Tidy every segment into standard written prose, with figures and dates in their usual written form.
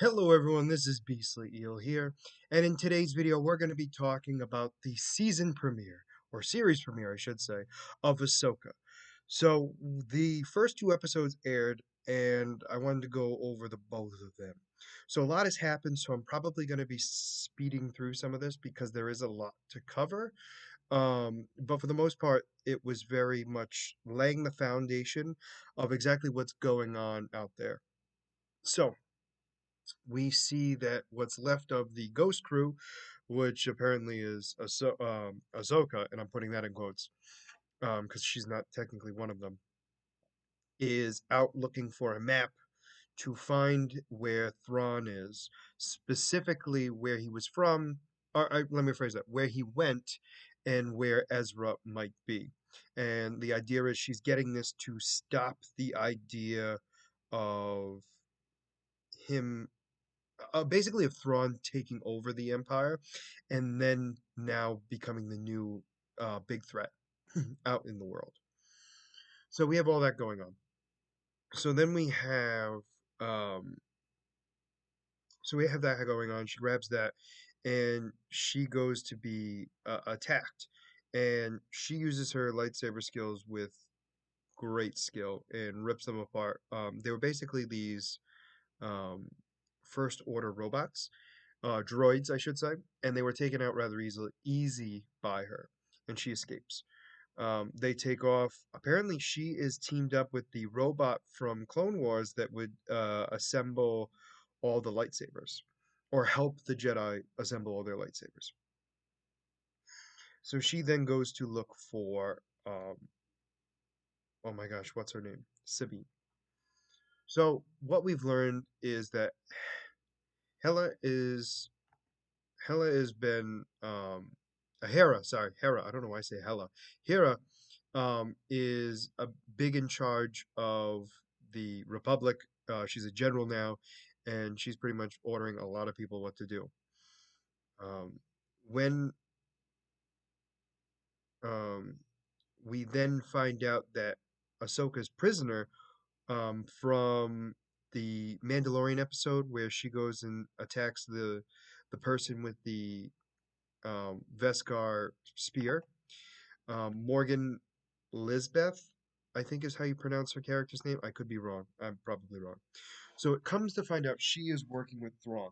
Hello everyone, this is Beastly Eel here, and in today's video we're going to be talking about the season premiere, or series premiere I should say, of Ahsoka. So the first two episodes aired, and I wanted to go over the both of them. So a lot has happened, so I'm probably going to be speeding through some of this because there is a lot to cover. But for the most part, it was very much laying the foundation of exactly what's going on out there. So we see that what's left of the Ghost Crew, which apparently is Ahsoka, and I'm putting that in quotes because she's not technically one of them, is out looking for a map to find where Thrawn is, specifically where he was from, or let me phrase that, where he went and where Ezra might be. And the idea is she's getting this to stop the idea of him basically of Thrawn taking over the Empire and then now becoming the new big threat out in the world. So we have all that going on. So then we have um, so we have that going on. She grabs that and she goes to be attacked, and she uses her lightsaber skills with great skill and rips them apart. They were basically these um, first order robots, droids, I should say, and they were taken out rather easy by her, and she escapes. They take off. Apparently, she is teamed up with the robot from Clone Wars that would assemble all the lightsabers, or help the Jedi assemble all their lightsabers. So she then goes to look for, oh my gosh, what's her name? Sabine. So what we've learned is that Hela is Hela has been Hera, sorry, Hera. I don't know why I say Hela. Hera is a big in charge of the Republic. She's a general now, and she's pretty much ordering a lot of people what to do. Um, when um, we then find out that Ahsoka's prisoner from the Mandalorian episode where she goes and attacks the person with the Veskar spear. Morgan Lisbeth, I think is how you pronounce her character's name. I could be wrong. I'm probably wrong. So it comes to find out she is working with Thrawn.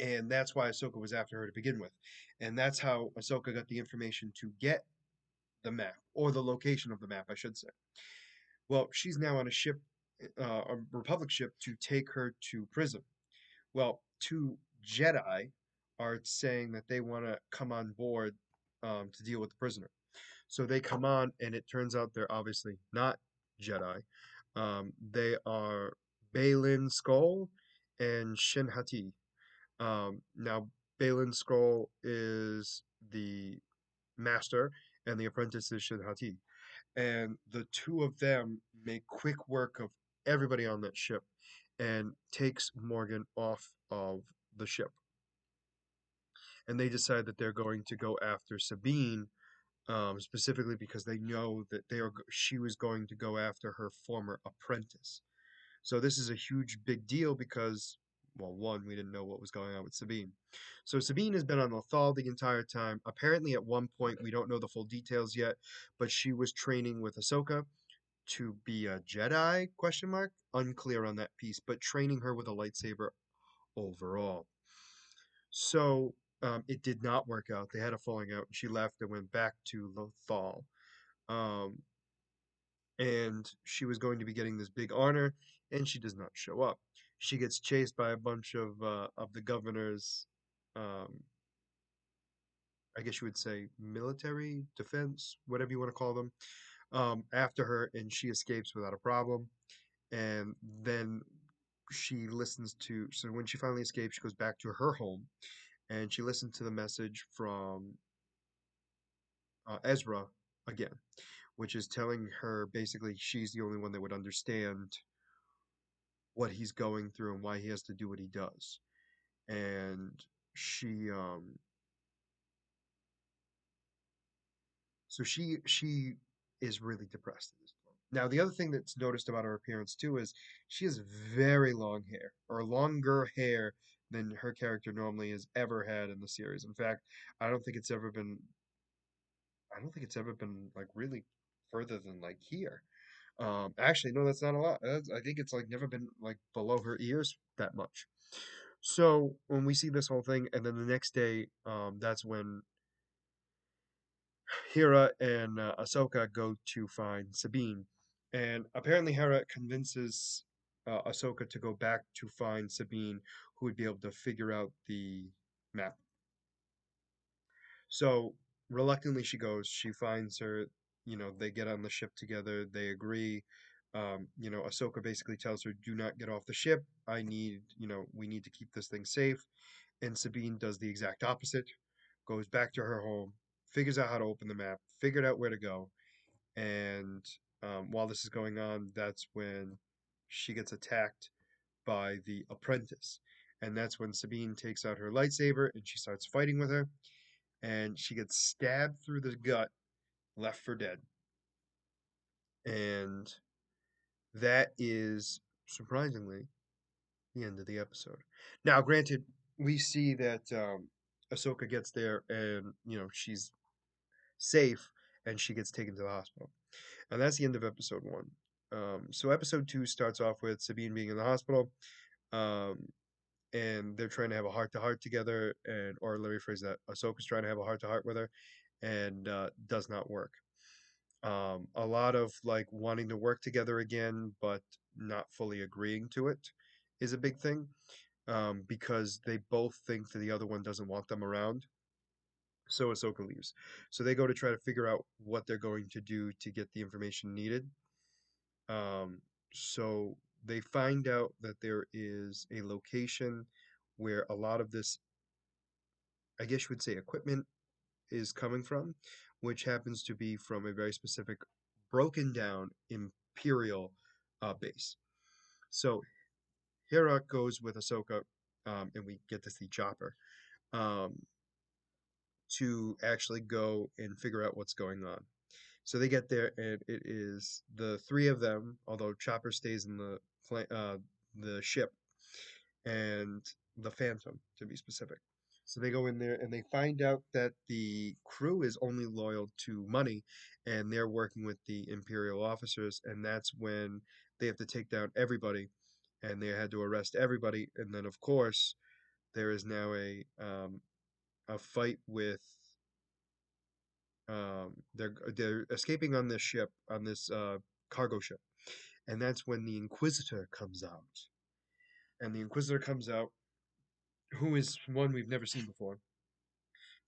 And that's why Ahsoka was after her to begin with. And that's how Ahsoka got the information to get the map, or the location of the map, I should say. Well, she's now on a ship, a Republic ship, to take her to prison. Well, two Jedi are saying that they want to come on board to deal with the prisoner. So they come on, and it turns out they're obviously not Jedi. They are Balin Skull and Shin Hati. Now, Balin Skull is the master, and the apprentice is Shin Hati. And the two of them make quick work of everybody on that ship and takes Morgan off of the ship. And they decide that they're going to go after Sabine, specifically because they know that she was going to go after her former apprentice. So this is a huge big deal because, well, one, we didn't know what was going on with Sabine. So Sabine has been on Lothal the entire time. Apparently, at one point, we don't know the full details yet, but she was training with Ahsoka to be a Jedi? Question mark. Unclear on that piece, but training her with a lightsaber overall. So it did not work out. They had a falling out, and she left and went back to Lothal. Um, and she was going to be getting this big honor, and she does not show up. She gets chased by a bunch of the governor's, um, I guess you would say, military defense, whatever you want to call them, after her, and she escapes without a problem. And then she listens to, so when she finally escapes, she goes back to her home, and she listens to the message from Ezra again, which is telling her basically she's the only one that would understand what he's going through and why he has to do what he does. And she so she is really depressed at this point. Now, the other thing that's noticed about her appearance too is she has very long hair, or longer hair than her character normally has ever had in the series. In fact, I don't think it's ever been, I don't think it's ever been like really further than like here. Actually, no, that's not a lot. I think it's like never been like below her ears that much. So when we see this whole thing, and then the next day, that's when Hera and Ahsoka go to find Sabine, and apparently Hera convinces Ahsoka to go back to find Sabine, who would be able to figure out the map. So reluctantly she goes. She finds her. They get on the ship together. They agree. Ahsoka basically tells her, "Do not get off the ship. We need to keep this thing safe." And Sabine does the exact opposite. Goes back to her home, figures out how to open the map, figured out where to go, and while this is going on, that's when she gets attacked by the apprentice. And that's when Sabine takes out her lightsaber and she starts fighting with her. And she gets stabbed through the gut, left for dead. And that is surprisingly the end of the episode. Now, granted, we see that Ahsoka gets there and, she's safe and she gets taken to the hospital. And that's the end of episode one. So episode two starts off with Sabine being in the hospital, um, and they're trying to have a heart to heart together, or let me phrase that: Ahsoka's trying to have a heart to heart with her, and does not work. A lot of like wanting to work together again, but not fully agreeing to it, is a big thing. Because they both think that the other one doesn't want them around. So Ahsoka leaves. So they go to try to figure out what they're going to do to get the information needed. Um, so they find out that there is a location where a lot of this, I guess you would say, equipment is coming from, which happens to be from a very specific broken down Imperial base. So Hera goes with Ahsoka, and we get to see Chopper, um, to actually go and figure out what's going on. So they get there, and it is the three of them. Although Chopper stays in the ship, and the Phantom, to be specific. So they go in there and they find out that the crew is only loyal to money, and they're working with the Imperial officers, and that's when they have to take down everybody, and they had to arrest everybody, and then of course there is now a fight with they're escaping on this ship, on this cargo ship, and that's when the Inquisitor comes out. And the Inquisitor comes out, who is one we've never seen before,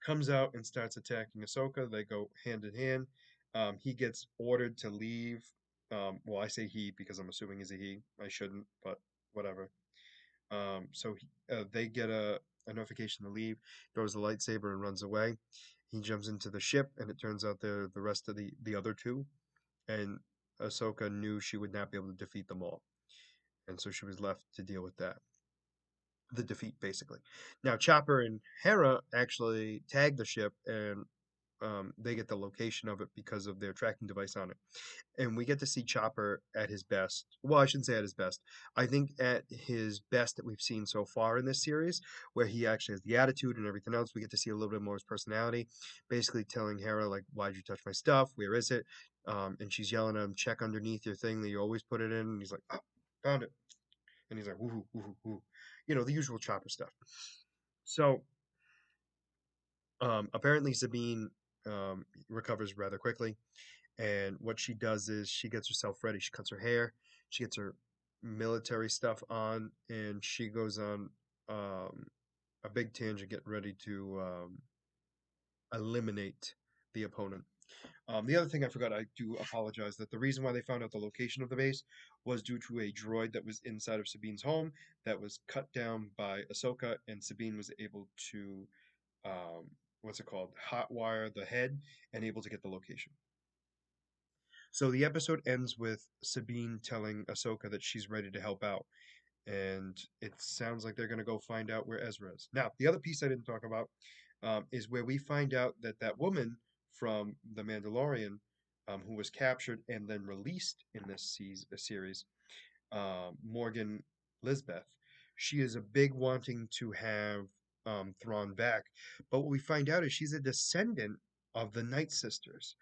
comes out and starts attacking Ahsoka. They go hand in hand. He gets ordered to leave. Well, I say he because I'm assuming he's a he. I shouldn't, but whatever. They get a notification to leave, throws the lightsaber and runs away. He jumps into the ship, and it turns out they're the rest of the other two. And Ahsoka knew she would not be able to defeat them all, and so she was left to deal with that, the defeat basically. Now Chopper and Hera actually tag the ship, and they get the location of it because of their tracking device on it. And we get to see Chopper at his best. Well, I shouldn't say at his best. I think at his best that we've seen so far in this series, where he actually has the attitude and everything else. We get to see a little bit more of his personality, basically telling Hera, like, "Why'd you touch my stuff? Where is it?" And she's yelling at him, "Check underneath your thing that you always put it in." And he's like, "Oh, found it." And he's like, "Woohoo, woohoo, woohoo." The usual Chopper stuff. So apparently Sabine recovers rather quickly. And what she does is she gets herself ready. She cuts her hair, she gets her military stuff on, and she goes on um, a big tangent, getting ready to eliminate the opponent. The other thing I forgot, I do apologize, that the reason why they found out the location of the base was due to a droid that was inside of Sabine's home that was cut down by Ahsoka, and Sabine was able to, um, what's it called, hotwire the head and able to get the location. So the episode ends with Sabine telling Ahsoka that she's ready to help out, and it sounds like they're going to go find out where Ezra is. Now, the other piece I didn't talk about is where we find out that that woman from The Mandalorian who was captured and then released in this series, Morgan Lisbeth. She is a big wanting to have Thrawn back, but what we find out is she's a descendant of the Night Sisters,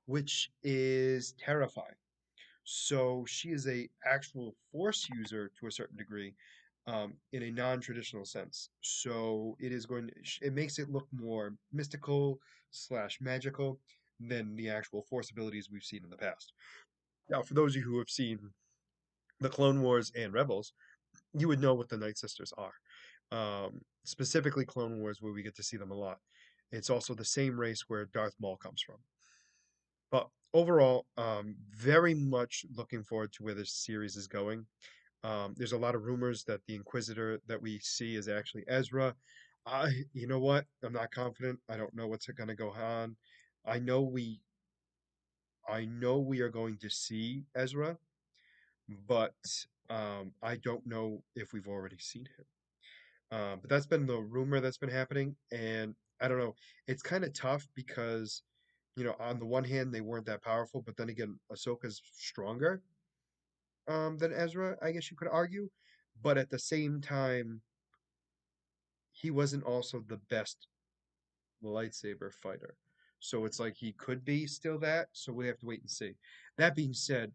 which is terrifying. So she is a actual Force user to a certain degree, in a non-traditional sense. So it is going to, it makes it look more mystical slash magical than the actual Force abilities we've seen in the past. Now, for those of you who have seen the Clone Wars and Rebels, you would know what the Night Sisters are. Specifically Clone Wars, where we get to see them a lot. It's also the same race where Darth Maul comes from. But overall, very much looking forward to where this series is going. There's a lot of rumors that the Inquisitor that we see is actually Ezra. You know what? I'm not confident. I don't know what's going to go on. I know we, I know we are going to see Ezra, but I don't know if we've already seen him. But that's been the rumor that's been happening, and I don't know. It's kind of tough because, on the one hand, they weren't that powerful, but then again, Ahsoka's stronger than Ezra, I guess you could argue. But at the same time, he wasn't also the best lightsaber fighter. So it's like he could be still that. So we have to wait and see. That being said,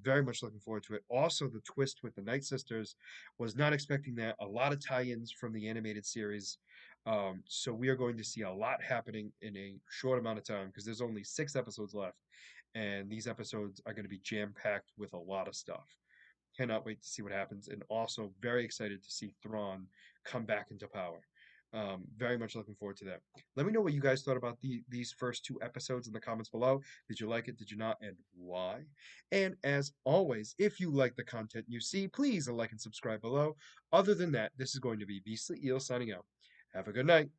very much looking forward to it. Also, the twist with the Night Sisters was not expecting that. A lot of tie-ins from the animated series. So we are going to see a lot happening in a short amount of time because there's only 6 episodes left, and these episodes are going to be jam-packed with a lot of stuff. Cannot wait to see what happens, and also very excited to see Thrawn come back into power. Very much looking forward to that. Let me know what you guys thought about these first 2 episodes in the comments below. Did you like it? Did you not? And why? And as always, if you like the content you see, please like and subscribe below. Other than that, this is going to be Beastly Eel signing out. Have a good night.